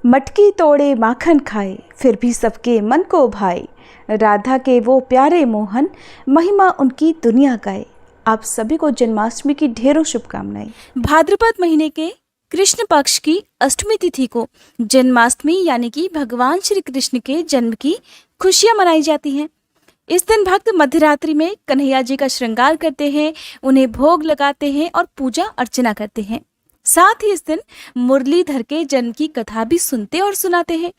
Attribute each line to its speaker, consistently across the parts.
Speaker 1: मटकी तोड़े माखन खाए, फिर भी सबके मन को भाए। राधा के वो प्यारे मोहन, महिमा उनकी दुनिया गाए। आप सभी को जन्माष्टमी की ढेरों शुभकामनाएं।
Speaker 2: भाद्रपद महीने के कृष्ण पक्ष की अष्टमी तिथि को जन्माष्टमी यानी कि भगवान श्री कृष्ण के जन्म की खुशियां मनाई जाती हैं। इस दिन भक्त मध्यरात्रि में कन्हैया जी का श्रृंगार करते हैं, उन्हें भोग लगाते हैं और पूजा अर्चना करते हैं। साथ ही इस दिन मुरलीधर के जन्म की कथा भी सुनते और सुनाते हैं।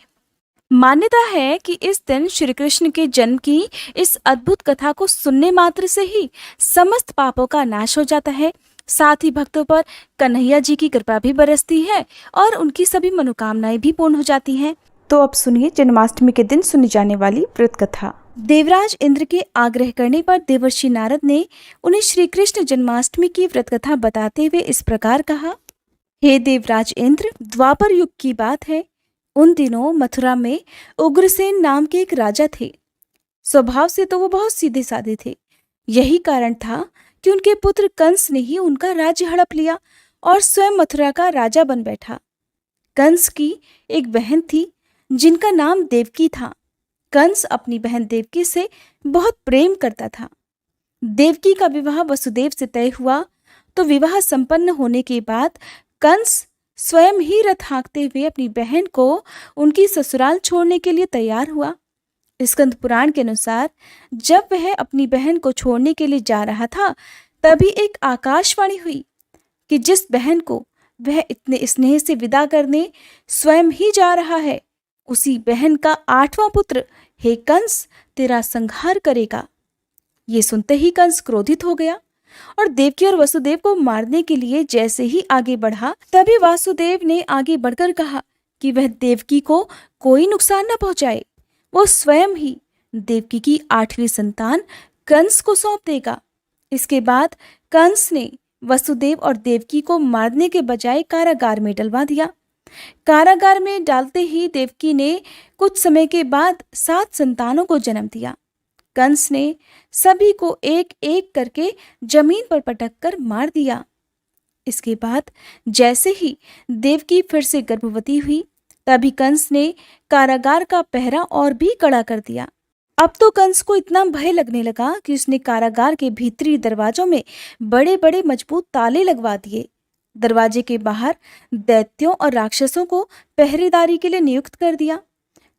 Speaker 2: मान्यता है कि इस दिन श्री कृष्ण के जन्म की इस अद्भुत कथा को सुनने मात्र से ही समस्त पापों का नाश हो जाता है। साथ ही भक्तों पर कन्हैया जी की कृपा भी बरसती है और उनकी सभी मनोकामनाएं भी पूर्ण हो जाती हैं।
Speaker 1: तो अब सुनिए जन्माष्टमी के दिन सुनी जाने वाली व्रत कथा।
Speaker 2: देवराज इंद्र के आग्रह करने पर देवर्षि नारद ने उन्हें श्री कृष्ण जन्माष्टमी की व्रत कथा बताते हुए इस प्रकार कहा। हे देवराज इंद्र, द्वापर युग की बात है। उन दिनों मथुरा में उग्रसेन नाम के एक राजा थे। स्वभाव से तो वो बहुत सीधे साधे थे। यही कारण था कि उनके पुत्र कंस ने ही उनका राज्य हड़प लिया और स्वयं मथुरा का राजा बन बैठा। कंस की एक बहन थी जिनका नाम देवकी था। कंस अपनी बहन देवकी से बहुत प्रेम करता था। देवकी का विवाह वसुदेव से तय हुआ तो विवाह संपन्न होने के बाद कंस स्वयं ही रथ हाँकते हुए अपनी बहन को उनकी ससुराल छोड़ने के लिए तैयार हुआ। स्कंद पुराण के अनुसार जब वह अपनी बहन को छोड़ने के लिए जा रहा था, तभी एक आकाशवाणी हुई कि जिस बहन को वह इतने स्नेह से विदा करने स्वयं ही जा रहा है, उसी बहन का 8वां पुत्र हे कंस तेरा संहार करेगा। ये सुनते ही कंस क्रोधित हो गया और देवकी और वसुदेव को मारने के लिए जैसे ही आगे बढ़ा, तभी वासुदेव ने आगे बढ़कर कहा कि वह देवकी को कोई नुकसान न पहुंचाए। वो स्वयं ही देवकी की 8वीं संतान कंस को सौंप देगा। इसके बाद कंस ने वसुदेव और देवकी को मारने के बजाय कारागार में डलवा दिया। कारागार में डालते ही देवकी ने कुछ समय के बाद 7 संतानों को जन्म दिया। कंस ने सभी को एक एक करके जमीन पर पटक कर मार दिया। इसके बाद जैसे ही देवकी फिर से गर्भवती हुई, तभी कंस ने कारागार का पहरा और भी कड़ा कर दिया। अब तो कंस को इतना भय लगने लगा कि उसने कारागार के भीतरी दरवाजों में बड़े बड़े मजबूत ताले लगवा दिए। दरवाजे के बाहर दैत्यों और राक्षसों को पहरेदारी के लिए नियुक्त कर दिया।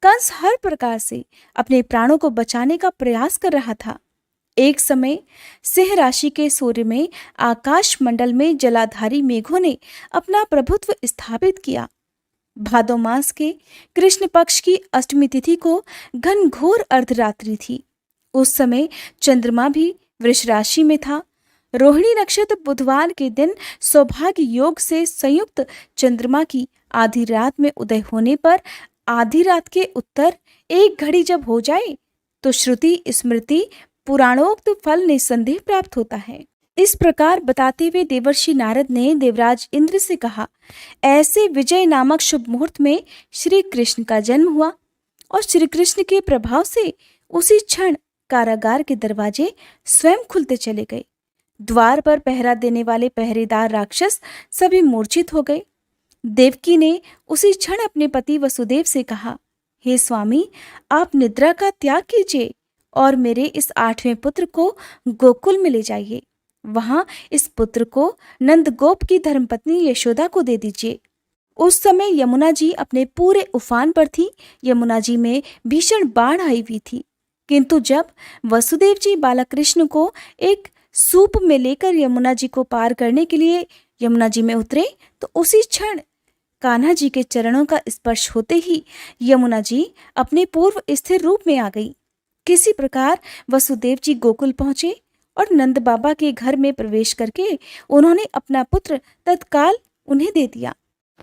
Speaker 2: कंस हर प्रकार से अपने प्राणों को बचाने का प्रयास कर रहा था। एक समय सिंह राशि के सूर्य में आकाश मंडल में जलाधारी मेघों ने अपना प्रभुत्व स्थापित किया। भादो मास के कृष्ण पक्ष की अष्टमी तिथि को घनघोर अर्धरात्रि थी। उस समय चंद्रमा भी वृष राशि में था। रोहिणी नक्षत्र बुधवार के दिन सौभाग्य योग से संयुक्त चंद्रमा की आधी रात में उदय होने पर आधी रात के उत्तर एक घड़ी जब हो जाए तो श्रुति स्मृति पुराणोक्त फल निसंदेह प्राप्त होता है। इस प्रकार बताते हुए देवर्षि नारद ने देवराज इंद्र से कहा, ऐसे विजय नामक शुभ मुहूर्त में श्री कृष्ण का जन्म हुआ और श्री कृष्ण के प्रभाव से उसी क्षण कारागार के दरवाजे स्वयं खुलते चले गए। द्वार पर पहरा देने वाले पहरेदार राक्षस सभी मूर्छित हो गए। देवकी ने उसी क्षण अपने पति वसुदेव से कहा, हे स्वामी, आप निद्रा का त्याग कीजिए और मेरे इस 8वें पुत्र को गोकुल में ले जाइए। वहां इस पुत्र को नंदगोप की धर्मपत्नी यशोदा को दे दीजिए। उस समय यमुना जी अपने पूरे उफान पर थी। यमुना जी में भीषण बाढ़ आई हुई थी, किंतु जब वसुदेव जी बालक कृष्ण को एक सूप में लेकर यमुना जी को पार करने के लिए यमुना जी में उतरे तो उसी क्षण कान्हा जी के चरणों का स्पर्श होते ही यमुना जी अपने पूर्व स्थिर रूप में आ गई। किसी प्रकार वसुदेव जी गोकुल पहुंचे और नंद बाबा के घर में प्रवेश करके उन्होंने अपना पुत्र तत्काल उन्हें दे दिया।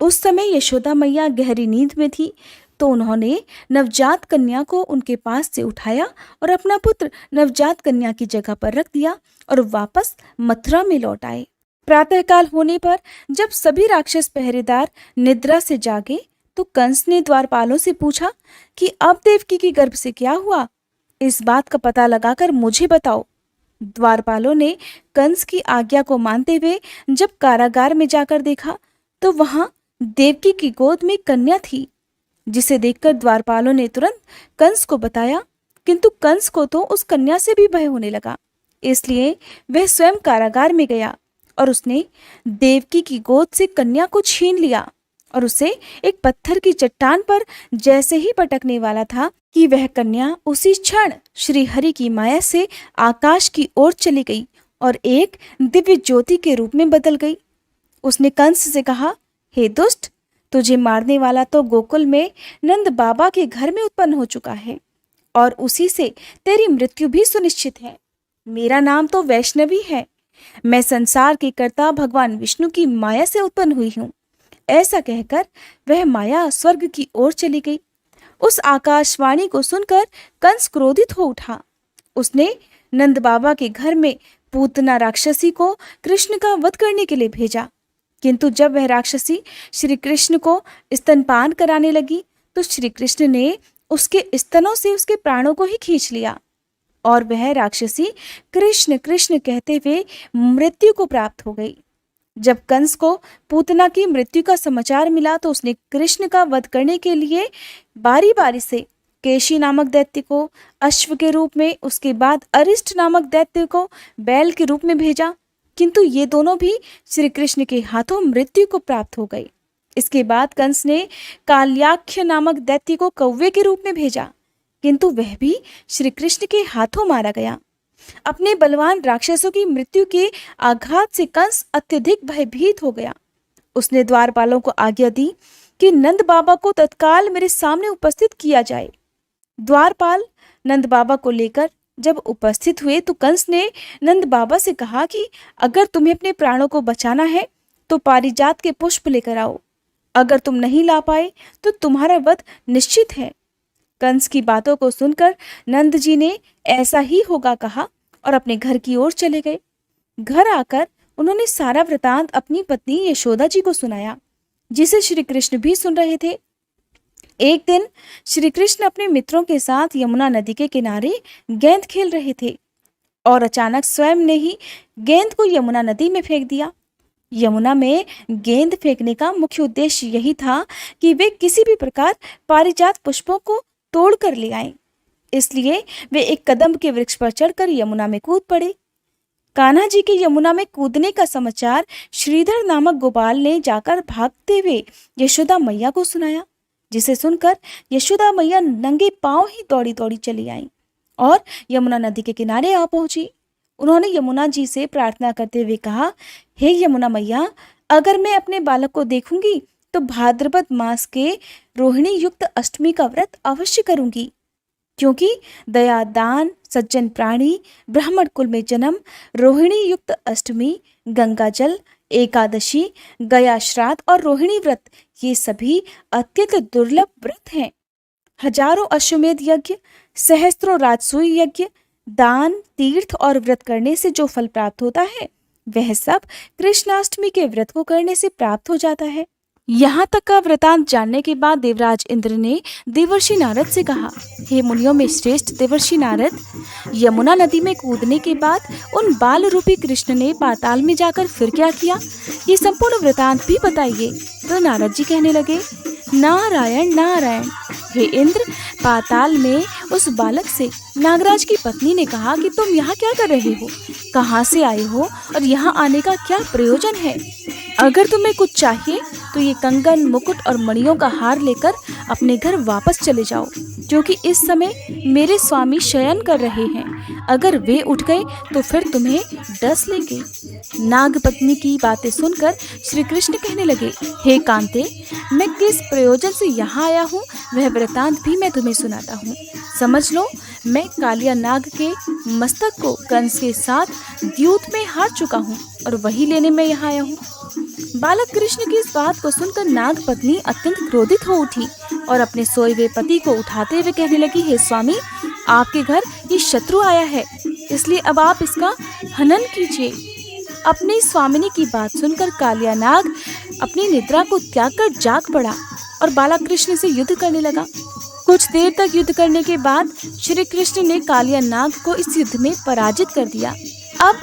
Speaker 2: उस समय यशोदा मैया गहरी नींद में थी, तो उन्होंने नवजात कन्या को उनके पास से उठाया और अपना पुत्र नवजात कन्या की जगह पर रख दिया और वापस मथुरा में लौट आए। प्रातःकाल होने पर जब सभी राक्षस पहरेदार निद्रा से जागे तो कंस ने द्वारपालों से पूछा कि अब देवकी के गर्भ से क्या हुआ, इस बात का पता लगाकर मुझे बताओ। द्वारपालों ने कंस की आज्ञा को मानते हुए जब कारागार में जाकर देखा तो वहां देवकी की गोद में कन्या थी। जिसे देखकर द्वारपालों ने तुरंत कंस को बताया, किंतु कंस को तो उस कन्या से भी भय होने लगा। इसलिए वह स्वयं कारागार में गया और उसने देवकी की गोद से कन्या को छीन लिया और उसे एक पत्थर की चट्टान पर जैसे ही पटकने वाला था कि वह कन्या उसी क्षण श्री हरि की माया से आकाश की ओर चली गई और एक दिव्य ज्योति के रूप में बदल गई। उसने कंस से कहा, हे दुष्ट, तुझे मारने वाला तो गोकुल में नंद बाबा के घर में उत्पन्न हो चुका है और उसी से तेरी मृत्यु भी सुनिश्चित है। मेरा नाम तो वैष्णवी है। मैं संसार के कर्ता भगवान विष्णु की माया से उत्पन्न हुई हूँ। ऐसा कहकर वह माया स्वर्ग की ओर चली गई। उस आकाशवाणी को सुनकर कंस क्रोधित हो उठा। उसने नंद बाबा के घर में पूतना राक्षसी को कृष्ण का वध करने के लिए भेजा, किंतु जब वह राक्षसी श्री कृष्ण को स्तनपान कराने लगी तो श्री कृष्ण ने उसके स्तनों से उसके प्राणों को ही खींच लिया और वह राक्षसी कृष्ण कृष्ण कहते हुए मृत्यु को प्राप्त हो गई। जब कंस को पूतना की मृत्यु का समाचार मिला तो उसने कृष्ण का वध करने के लिए बारी बारी से केशी नामक दैत्य को अश्व के रूप में, उसके बाद अरिष्ट नामक दैत्य को बैल के रूप में भेजा, किंतु ये दोनों भी श्री कृष्ण के हाथों मृत्यु को प्राप्त हो गए। इसके बाद कंस ने काल्याख्य नामक दैत्य को कौवे के रूप में भेजा, किंतु वह भी श्री कृष्ण के हाथों मारा गया। अपने बलवान राक्षसों की मृत्यु के आघात से कंस अत्यधिक भयभीत हो गया। उसने द्वारपालों को आज्ञा दी कि नंद बाबा को तत्काल मेरे सामने उपस्थित किया जाए। द्वारपाल नंद बाबा को लेकर जब उपस्थित हुए तो कंस ने नंद बाबा से कहा कि अगर तुम्हें अपने प्राणों को बचाना है तो पारिजात के पुष्प लेकर आओ, अगर तुम नहीं ला पाए तो तुम्हारा वध निश्चित है। कंस की बातों को सुनकर नंद जी ने ऐसा ही होगा कहा और अपने घर की ओर चले गए। घर आकर उन्होंने सारा वृतांत अपनी पत्नी यशोदा जी को सुनाया, जिसे श्री कृष्ण भी सुन रहे थे। एक दिन श्री कृष्ण अपने मित्रों के साथ यमुना नदी के किनारे गेंद खेल रहे थे और अचानक स्वयं ने ही गेंद को यमुना नदी में फेंक दिया। यमुना में गेंद फेंकने का मुख्य उद्देश्य यही था कि वे किसी भी प्रकार पारिजात पुष्पों को तोड़ कर ले आएं। इसलिए वे एक कदम्ब के वृक्ष पर चढ़कर यमुना में कूद पड़े। कान्हा जी के यमुना में कूदने का समाचार श्रीधर नामक गोपाल ने जाकर भागते हुए यशोदा मैया को सुनाया, जिसे सुनकर यशोदा मैया नंगे पांव ही दौड़ी दौड़ी चली आई और यमुना नदी के किनारे आ पहुंची। उन्होंने यमुना जी से प्रार्थना करते हुए कहा, हे यमुना मैया, अगर मैं अपने बालक को देखूंगी तो भाद्रपद मास के रोहिणी युक्त अष्टमी का व्रत अवश्य करूंगी, क्योंकि दया दान सज्जन प्राणी ब्राह्मण कुल में जन्म, रोहिणी युक्त अष्टमी, गंगा जल, एकादशी, गया श्राद्ध और रोहिणी व्रत ये सभी अत्यंत दुर्लभ व्रत हैं। हजारों अश्वमेध यज्ञ, सहस्त्रों राजसूय यज्ञ, दान, तीर्थ और व्रत करने से जो फल प्राप्त होता है वह सब कृष्णाष्टमी के व्रत को करने से प्राप्त हो जाता है। यहाँ तक का वृतांत जानने के बाद देवराज इंद्र ने देवर्षि नारद से कहा, हे मुनियों में श्रेष्ठ देवर्षि नारद, यमुना नदी में कूदने के बाद उन बाल रूपी कृष्ण ने पाताल में जाकर फिर क्या किया, ये संपूर्ण वृतांत भी बताइए। तो नारद जी कहने लगे, नारायण नारायण। हे इंद्र, पाताल में उस बालक से नागराज की पत्नी ने कहा कि तुम यहाँ क्या कर रहे हो, कहाँ से आए हो और यहाँ आने का क्या प्रयोजन है। अगर तुम्हें कुछ चाहिए तो ये कंगन, मुकुट और मणियों का हार लेकर अपने घर वापस चले जाओ, क्योंकि इस समय मेरे स्वामी शयन कर रहे हैं। अगर वे उठ गए तो फिर तुम्हें डस लेंगे। नाग पत्नी की बातें सुनकर श्री कृष्ण कहने लगे, हे कांते, मैं किस प्रयोजन से यहाँ आया हूँ वह वृतांत भी मैं तुम्हें सुनाता हूँ। समझ लो, मैं कालिया नाग के मस्तक को कंस के साथ द्यूत में हार चुका हूँ और वही लेने में यहाँ आया हूँ। बालक कृष्ण की इस बात को सुनकर नाग पत्नी अत्यंत क्रोधित हो उठी और अपने सोए हुए पति को उठाते हुए कहने लगी, हे स्वामी, आपके घर ये शत्रु आया है, इसलिए अब आप इसका हनन कीजिए। अपनी स्वामिनी की बात सुनकर कालिया नाग अपनी निद्रा को त्याग कर जाग पड़ा और बालक कृष्ण से युद्ध करने लगा। कुछ देर तक युद्ध करने के बाद श्री कृष्ण ने कालिया नाग को इस युद्ध में पराजित कर दिया। अब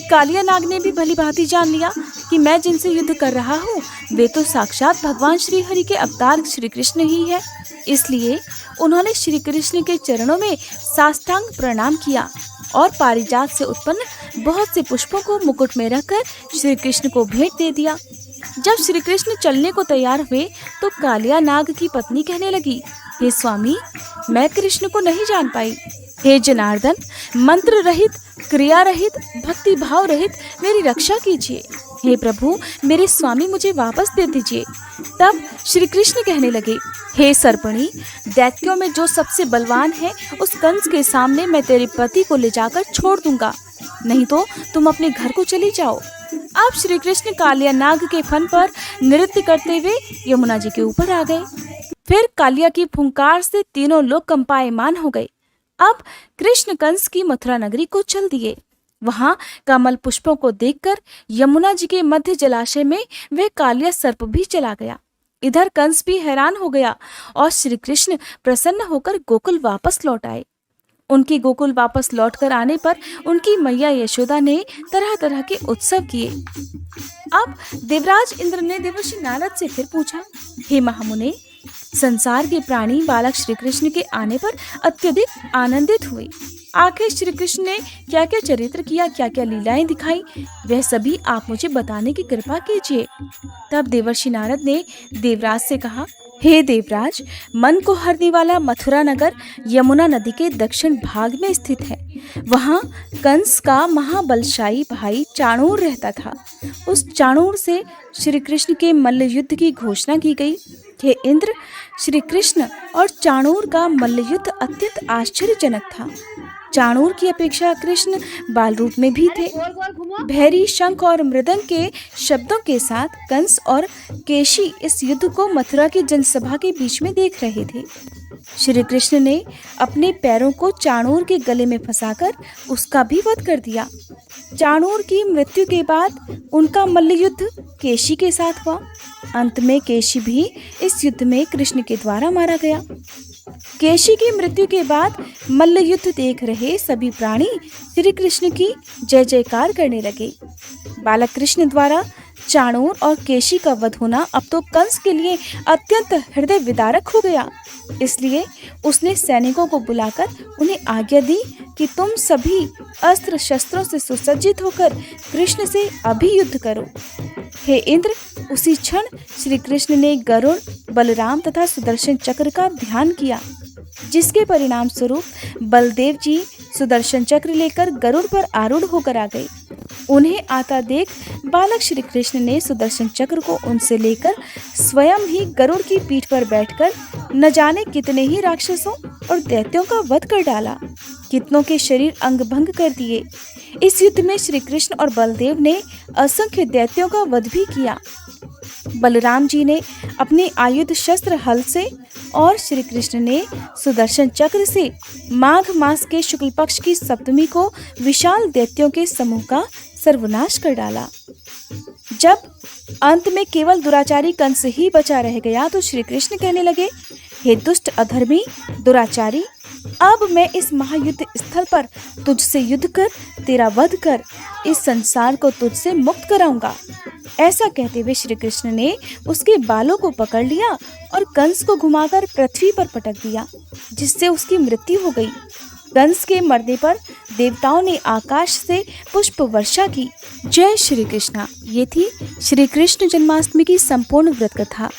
Speaker 2: कालिया नाग ने भी भली भांति जान लिया कि मैं जिनसे युद्ध कर रहा हूँ वे तो साक्षात भगवान श्री हरि के अवतार श्री कृष्ण ही है। इसलिए उन्होंने श्री कृष्ण के चरणों में साष्टांग प्रणाम किया और पारिजात से उत्पन्न बहुत से पुष्पों को मुकुट में रखकर श्री कृष्ण को भेंट दे दिया। जब श्री कृष्ण चलने को तैयार हुए तो कालिया नाग की पत्नी कहने लगी, हे स्वामी, मैं कृष्ण को नहीं जान पाई। हे जनार्दन, मंत्र रहित, क्रिया रहित, भक्ति भाव रहित मेरी रक्षा कीजिए। हे प्रभु, मेरे स्वामी मुझे वापस दे दीजिए। तब श्री कृष्ण कहने लगे, हे सर्पणी, दैत्यों में जो सबसे बलवान है उस कंस के सामने मैं तेरे पति को ले जाकर छोड़ दूंगा, नहीं तो तुम अपने घर को चली जाओ। अब श्री कृष्ण कालिया नाग के फन पर नृत्य करते हुए यमुना जी के ऊपर आ गए। फिर कालिया की फुंकार से तीनों लोग कंपायमान हो गए। अब कृष्ण कंस की मथुरा नगरी को चल दिए। वहां कमल पुष्पों को देखकर यमुना जी के मध्य जलाशय में वह कालिया सर्प भी चला गया। इधर कंस भी हैरान हो गया और श्री कृष्ण प्रसन्न होकर गोकुल वापस लौट आए। उनकी गोकुल वापस लौटकर आने पर उनकी मैया यशोदा ने तरह तरह के उत्सव किए। अब देवराज इंद्र ने देवर्षि नारद से फिर पूछा, हे महामुने, संसार के प्राणी बालक श्री कृष्ण के आने पर अत्यधिक आनंदित हुए। आखिर श्री कृष्ण ने क्या क्या चरित्र किया, क्या क्या लीलाएं दिखाई, वह सभी आप मुझे बताने की कृपा कीजिए। तब देवर्षि नारद ने देवराज से कहा, हे देवराज, मन को हरने वाला मथुरा नगर यमुना नदी के दक्षिण भाग में स्थित है। वहाँ कंस का महाबलशाली भाई चाणूर रहता था। उस चाणूर से श्री कृष्ण के मल्ल युद्ध की घोषणा की गई। हे इंद्र, श्री कृष्ण और चाणूर का मल्ल युद्ध अत्यंत आश्चर्यजनक था। चाणूर की अपेक्षा कृष्ण बाल रूप में भी थे। भैरी शंख और मृदंग के शब्दों के साथ कंस और केशी इस युद्ध को मथुरा की जनसभा के बीच में देख रहे थे। श्री कृष्ण ने अपने पैरों को चाणूर के गले में फंसाकर उसका भी वध कर दिया। चाणूर की मृत्यु के बाद उनका मल्ल युद्ध केशी के साथ हुआ। अंत में केशी भी इस युद्ध में कृष्ण के द्वारा मारा गया। केशी की मृत्यु के बाद मल्ल युद्ध देख रहे सभी प्राणी श्री कृष्ण की जय जयकार करने लगे। बालक कृष्ण द्वारा चाणूर और केशी का वध होना अब तो कंस के लिए अत्यंत हृदय विदारक हो गया। इसलिए उसने सैनिकों को बुलाकर उन्हें आज्ञा दी कि तुम सभी अस्त्र शस्त्रों से सुसज्जित होकर कृष्ण से अभी युद्ध करो। हे इंद्र, उसी क्षण श्री कृष्ण ने गरुड़, बलराम तथा सुदर्शन चक्र का ध्यान किया, जिसके परिणाम स्वरूप बलदेव जी सुदर्शन चक्र लेकर गरुड़ पर आरूढ़ होकर आ गए। उन्हें आता देख बालक श्री कृष्ण ने सुदर्शन चक्र को उनसे लेकर स्वयं ही गरुड़ की पीठ पर बैठकर न जाने कितने ही राक्षसों और दैत्यों का वध कर डाला, कितनों के शरीर अंग भंग कर दिए। इस युद्ध में श्री कृष्ण और बलदेव ने असंख्य दैत्यों का वध भी किया। बलराम जी ने अपने आयुध शस्त्र हल से और श्री कृष्ण ने सुदर्शन चक्र से माघ मास के शुक्ल पक्ष की सप्तमी को विशाल दैत्यों के समूह का सर्वनाश कर डाला। जब अंत में केवल दुराचारी कंस ही बचा रह गया तो श्री कृष्ण कहने लगे, हे दुष्ट अधर्मी दुराचारी, अब मैं इस महायुद्ध स्थल पर तुझसे युद्ध कर तेरा वध कर इस संसार को तुझसे मुक्त कराऊंगा। ऐसा कहते हुए श्री कृष्ण ने उसके बालों को पकड़ लिया और कंस को घुमाकर पृथ्वी पर पटक दिया, जिससे उसकी मृत्यु हो गई। कंस के मरने पर देवताओं ने आकाश से पुष्प वर्षा की। जय श्री कृष्णा। ये थी श्री कृष्ण जन्माष्टमी की संपूर्ण व्रत कथा।